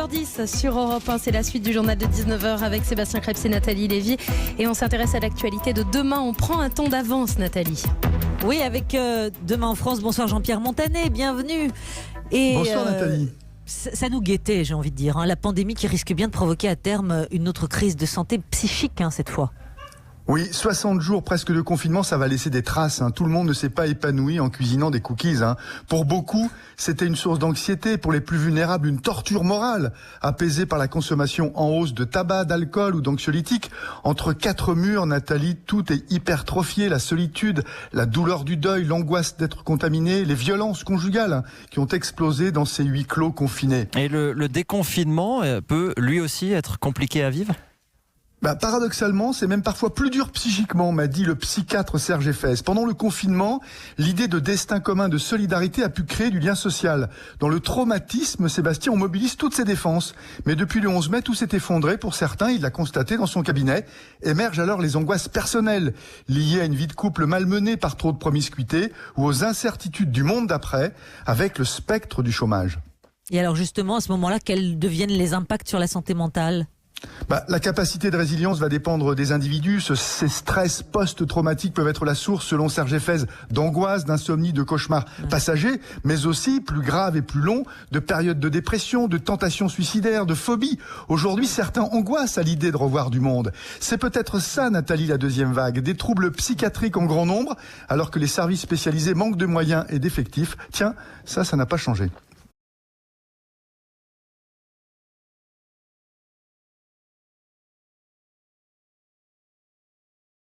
8h10 sur Europe 1, c'est la suite du journal de 19h avec Sébastien Krebs et Nathalie Lévy. Et on s'intéresse à l'actualité de demain. On prend un temps d'avance, Nathalie. Oui, avec Demain en France. Bonsoir Jean-Pierre Montanet, bienvenue. Et, bonsoir Nathalie. Ça nous guettait, j'ai envie de dire. La pandémie qui risque bien de provoquer à terme une autre crise de santé psychique cette fois. Oui, 60 jours presque de confinement, ça va laisser des traces. Tout le monde ne s'est pas épanoui en cuisinant des cookies. Pour beaucoup, c'était une source d'anxiété. Pour les plus vulnérables, une torture morale, apaisée par la consommation en hausse de tabac, d'alcool ou d'anxiolytiques. Entre quatre murs, Nathalie, tout est hypertrophié. La solitude, la douleur du deuil, l'angoisse d'être contaminé, les violences conjugales qui ont explosé dans ces huis clos confinés. Et le déconfinement peut lui aussi être compliqué à vivre ? Paradoxalement, c'est même parfois plus dur psychiquement, m'a dit le psychiatre Serge Effès. Pendant le confinement, l'idée de destin commun, de solidarité a pu créer du lien social. Dans le traumatisme, Sébastien, on mobilise toutes ses défenses. Mais depuis le 11 mai, tout s'est effondré. Pour certains, il l'a constaté dans son cabinet. Émergent alors les angoisses personnelles, liées à une vie de couple malmenée par trop de promiscuité ou aux incertitudes du monde d'après, avec le spectre du chômage. Et alors justement, à ce moment-là, quels deviennent les impacts sur la santé mentale ? La capacité de résilience va dépendre des individus. Ces stress post-traumatiques peuvent être la source, selon Serge Effès, d'angoisse, d'insomnie, de cauchemars passagers, mais aussi, plus graves et plus longs, de périodes de dépression, de tentations suicidaires, de phobies. Aujourd'hui, certains angoissent à l'idée de revoir du monde. C'est peut-être ça, Nathalie, la deuxième vague. Des troubles psychiatriques en grand nombre, alors que les services spécialisés manquent de moyens et d'effectifs. Tiens, ça n'a pas changé.